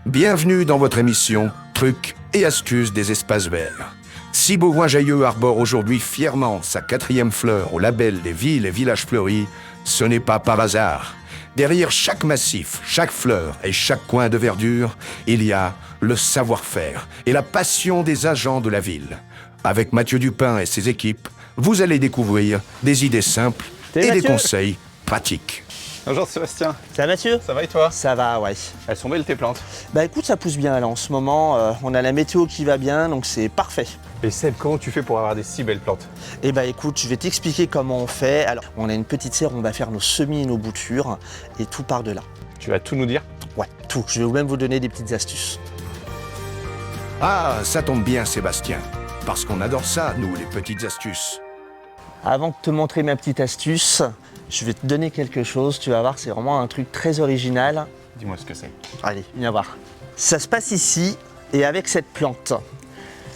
Bienvenue dans votre émission Trucs et astuces des espaces verts. Si Beauvois-Jailleux arbore aujourd'hui fièrement sa 4e fleur au label des villes et villages fleuris, ce n'est pas par hasard. Derrière chaque massif, chaque fleur et chaque coin de verdure, il y a le savoir-faire et la passion des agents de la ville. Avec Mathieu Dupin et ses équipes, vous allez découvrir des idées simples et des conseils pratiques. Bonjour Sébastien. Ça va Mathieu? Ça va et toi? Ça va, ouais. Elles sont belles tes plantes. Bah écoute, ça pousse bien là en ce moment, on a la météo qui va bien, donc c'est parfait. Et Seb, comment tu fais pour avoir des si belles plantes? Et bah écoute, je vais t'expliquer comment on fait. Alors, on a une petite serre, on va faire nos semis et nos boutures, et tout part de là. Tu vas tout nous dire? Ouais, tout. Je vais même vous donner des petites astuces. Ah, ça tombe bien Sébastien, parce qu'on adore ça, nous, les petites astuces. Avant de te montrer ma petite astuce, je vais te donner quelque chose, tu vas voir, c'est vraiment un truc très original. Dis-moi ce que c'est. Allez, viens voir. Ça se passe ici, et avec cette plante.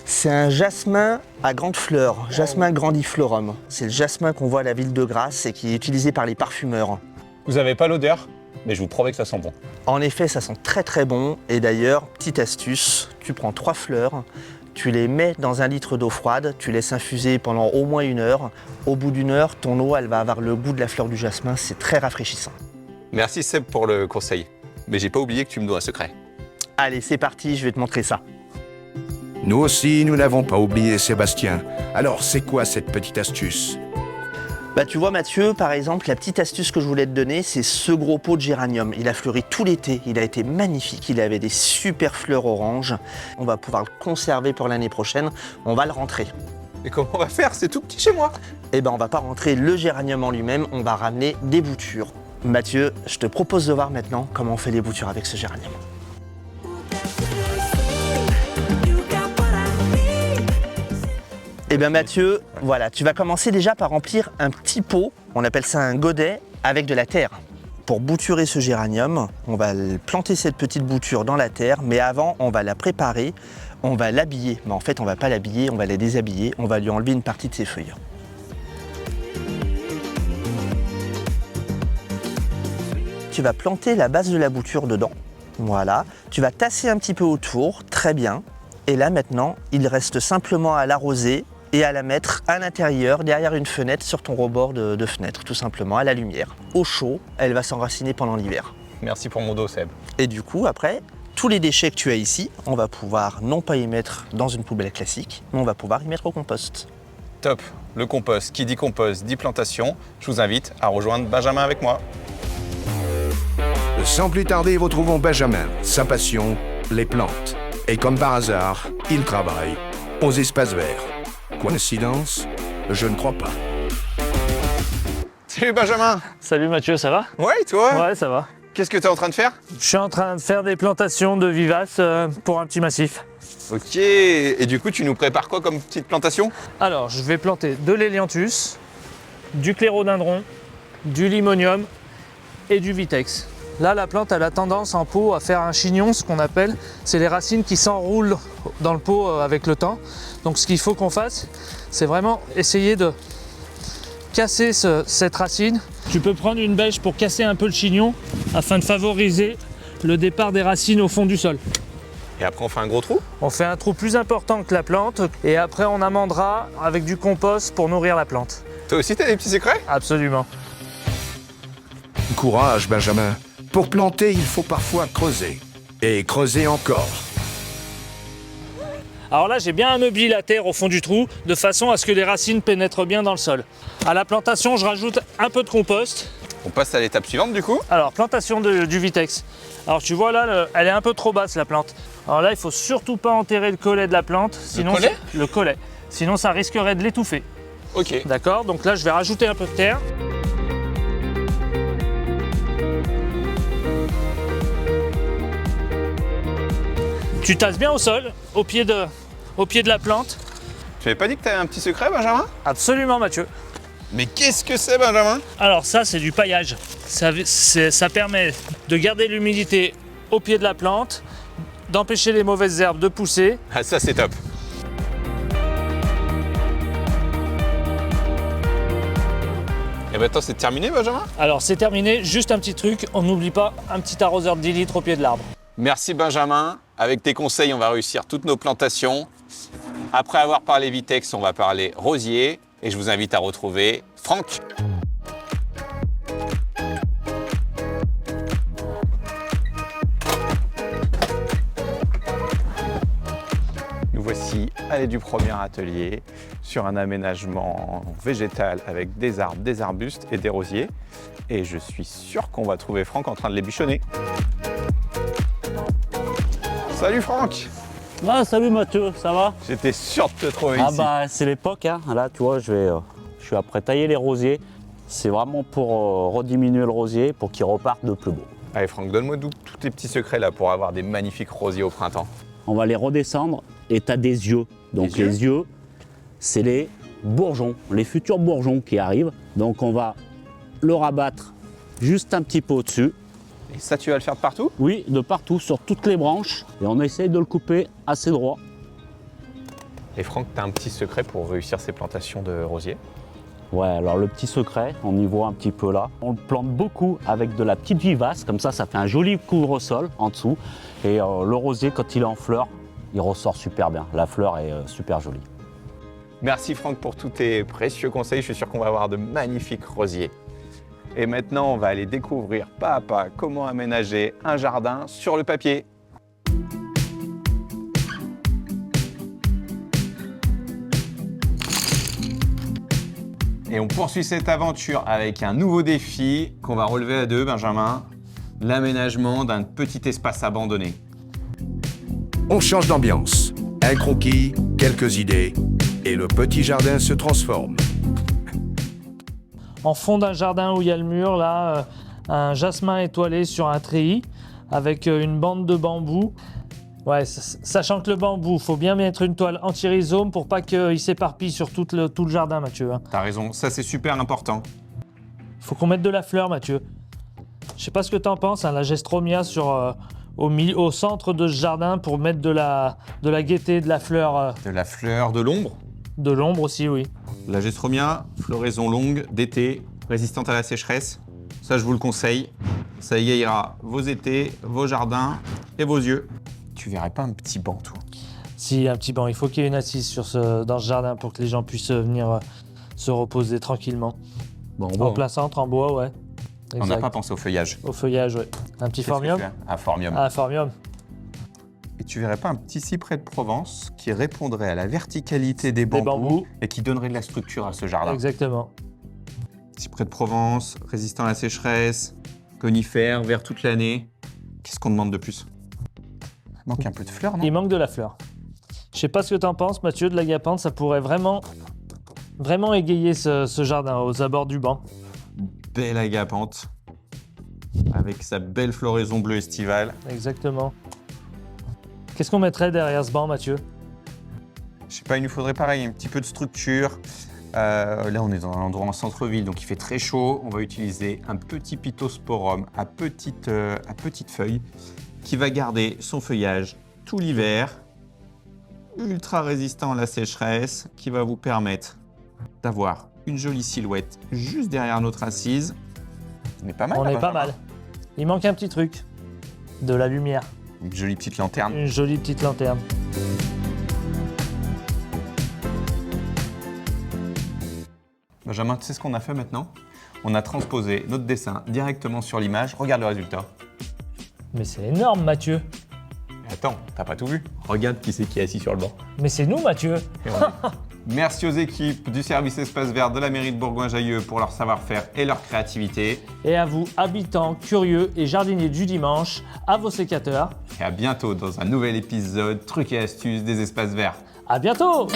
C'est un jasmin à grandes fleurs, jasmin grandiflorum. C'est le jasmin qu'on voit à la ville de Grasse et qui est utilisé par les parfumeurs. Vous avez pas l'odeur, mais je vous promets que ça sent bon. En effet, ça sent très très bon. Et d'ailleurs, petite astuce, tu prends 3 fleurs, tu les mets dans 1 litre d'eau froide, tu laisses infuser pendant au moins 1 heure. Au bout d'1 heure, ton eau, elle va avoir le goût de la fleur du jasmin, c'est très rafraîchissant. Merci Seb pour le conseil. Mais j'ai pas oublié que tu me dois un secret. Allez, c'est parti, je vais te montrer ça. Nous aussi, nous n'avons pas oublié Sébastien. Alors, c'est quoi cette petite astuce? Bah tu vois Mathieu, par exemple, la petite astuce que je voulais te donner, c'est ce gros pot de géranium. Il a fleuri tout l'été, il a été magnifique, il avait des super fleurs oranges. On va pouvoir le conserver pour l'année prochaine, on va le rentrer. Et comment on va faire? C'est tout petit chez moi. Eh ben on va pas rentrer le géranium en lui-même, on va ramener des boutures. Mathieu, je te propose de voir maintenant comment on fait les boutures avec ce géranium. Eh bien Mathieu, voilà, tu vas commencer déjà par remplir un petit pot, on appelle ça un godet, avec de la terre. Pour bouturer ce géranium, on va planter cette petite bouture dans la terre, mais avant on va la préparer, on va l'habiller. Mais en fait on va pas l'habiller, on va la déshabiller, on va lui enlever une partie de ses feuilles. Tu vas planter la base de la bouture dedans, voilà. Tu vas tasser un petit peu autour, très bien. Et là maintenant, il reste simplement à l'arroser et à la mettre à l'intérieur, derrière une fenêtre, sur ton rebord de fenêtre, tout simplement, à la lumière. Au chaud, elle va s'enraciner pendant l'hiver. Merci pour mon dos Seb. Et du coup, après, tous les déchets que tu as ici, on va pouvoir non pas y mettre dans une poubelle classique, mais on va pouvoir y mettre au compost. Top. Le compost, qui dit compost, dit plantation. Je vous invite à rejoindre Benjamin avec moi. Sans plus tarder, retrouvons Benjamin, sa passion, les plantes. Et comme par hasard, il travaille aux espaces verts. Coïncidence? Je ne crois pas. Salut Benjamin. Salut Mathieu, ça va? Ouais, et toi? Ouais, ça va. Qu'est-ce que tu es en train de faire? Je suis en train de faire des plantations de vivaces pour un petit massif. Ok. Et du coup, tu nous prépares quoi comme petite plantation? Alors, je vais planter de l'hélianthus, du clérodendron, du limonium et du vitex. Là, la plante, elle a tendance en pot à faire un chignon, ce qu'on appelle. C'est les racines qui s'enroulent dans le pot avec le temps. Donc, ce qu'il faut qu'on fasse, c'est vraiment essayer de casser cette racine. Tu peux prendre une bêche pour casser un peu le chignon afin de favoriser le départ des racines au fond du sol. Et après, on fait un gros trou? On fait un trou plus important que la plante et après, on amendera avec du compost pour nourrir la plante. Toi aussi, t'as des petits secrets? Absolument. Courage, Benjamin. Pour planter, il faut parfois creuser. Et creuser encore. Alors là, j'ai bien ameubli la terre au fond du trou de façon à ce que les racines pénètrent bien dans le sol. À la plantation, je rajoute un peu de compost. On passe à l'étape suivante du coup? Alors, plantation du vitex. Alors tu vois là, elle est un peu trop basse la plante. Alors là, il faut surtout pas enterrer le collet de la plante. Sinon, le collet. Sinon, ça risquerait de l'étouffer. Ok. D'accord? Donc là, je vais rajouter un peu de terre. Tu tasses bien au sol, au pied de la plante. Tu m'avais pas dit que t'avais un petit secret, Benjamin? Absolument, Mathieu. Mais qu'est-ce que c'est, Benjamin? Alors ça, c'est du paillage. Ça permet de garder l'humidité au pied de la plante, d'empêcher les mauvaises herbes de pousser. Ah, ça, c'est top. Et maintenant, c'est terminé, Benjamin? Alors c'est terminé, juste un petit truc, on n'oublie pas un petit arroseur de 10 litres au pied de l'arbre. Merci Benjamin. Avec tes conseils, on va réussir toutes nos plantations. Après avoir parlé Vitex, on va parler rosier. Et je vous invite à retrouver Franck. Nous voici allés du premier atelier sur un aménagement végétal avec des arbres, des arbustes et des rosiers. Et je suis sûr qu'on va trouver Franck en train de les bichonner. Salut Franck! Ah, salut Mathieu, ça va? J'étais sûr de te trouver Ah ici. bah c'est l'époque, hein. Là tu vois, je suis après tailler les rosiers. C'est vraiment pour rediminuer le rosier, pour qu'il reparte de plus beau. Allez Franck, donne-moi tous tes petits secrets là pour avoir des magnifiques rosiers au printemps. On va les redescendre et tu as des yeux. Donc Des yeux les yeux, c'est les bourgeons, les futurs bourgeons qui arrivent. Donc on va le rabattre juste un petit peu au-dessus. Et ça, tu vas le faire de partout? Oui, de partout, sur toutes les branches. Et on essaye de le couper assez droit. Et Franck, tu as un petit secret pour réussir ces plantations de rosiers? Ouais, alors le petit secret, on y voit un petit peu là. On le plante beaucoup avec de la petite vivace, comme ça fait un joli couvre-sol en dessous. Et le rosier, quand il est en fleur, il ressort super bien. La fleur est super jolie. Merci Franck pour tous tes précieux conseils. Je suis sûr qu'on va avoir de magnifiques rosiers. Et maintenant, on va aller découvrir pas à pas comment aménager un jardin sur le papier. Et on poursuit cette aventure avec un nouveau défi qu'on va relever à deux, Benjamin. L'aménagement d'un petit espace abandonné. On change d'ambiance. Un croquis, quelques idées, et le petit jardin se transforme. En fond d'un jardin où il y a le mur, là, un jasmin étoilé sur un treillis avec une bande de bambou. Ouais, sachant que le bambou, faut bien mettre une toile anti-rhizome pour pas qu'il s'éparpille sur tout le jardin, Mathieu. Hein. T'as raison, ça c'est super important. Faut qu'on mette de la fleur, Mathieu. Je sais pas ce que t'en penses, hein, la gestromia au centre de ce jardin pour mettre de la gaieté, de la fleur. De la fleur, de l'ombre. De l'ombre aussi, oui. La gestromia, floraison longue, d'été, résistante à la sécheresse. Ça, je vous le conseille. Ça égayera vos étés, vos jardins et vos yeux. Tu verrais pas un petit banc, toi? Si, un petit banc. Il faut qu'il y ait une assise dans ce jardin pour que les gens puissent venir se reposer tranquillement. Bon, En plein centre, en bois, ouais. On n'a Exact. pas pensé au feuillage. Au feuillage, ouais. Un petit Qu'est-ce formium. que tu as? Un formium. Un formium. Et tu verrais pas un petit cyprès de Provence qui répondrait à la verticalité des Des bambous, bambous. et qui donnerait de la structure à ce jardin. Exactement. Cyprès de Provence, résistant à la sécheresse, conifère, vert toute l'année. Qu'est-ce qu'on demande de plus? Il manque un peu de fleurs, non? Il manque de la fleur. Je sais pas ce que t'en penses, Mathieu, de l'agapanthe, ça pourrait vraiment égayer ce jardin aux abords du banc. Belle agapanthe, avec sa belle floraison bleue estivale. Exactement. Qu'est-ce qu'on mettrait derrière ce banc, Mathieu? Je sais pas, il nous faudrait pareil, un petit peu de structure. Là, on est dans un endroit en centre-ville, donc il fait très chaud. On va utiliser un petit pittosporum à petite feuille qui va garder son feuillage tout l'hiver, ultra résistant à la sécheresse, qui va vous permettre d'avoir une jolie silhouette juste derrière notre assise. On est pas mal. On là, est pas Benjamin. mal. Il manque un petit truc. De la lumière. Une jolie petite lanterne. Une jolie petite lanterne. Benjamin, tu sais ce qu'on a fait maintenant? On a transposé notre dessin directement sur l'image. Regarde le résultat. Mais c'est énorme, Mathieu. Mais attends, t'as pas tout vu. Regarde qui c'est qui est assis sur le banc. Mais c'est nous, Mathieu. Et on est- Merci aux équipes du service Espace Vert de la mairie de Bourgoin-Jallieu pour leur savoir-faire et leur créativité. Et à vous, habitants, curieux et jardiniers du dimanche, à vos sécateurs. Et à bientôt dans un nouvel épisode Trucs et astuces des espaces verts. À bientôt!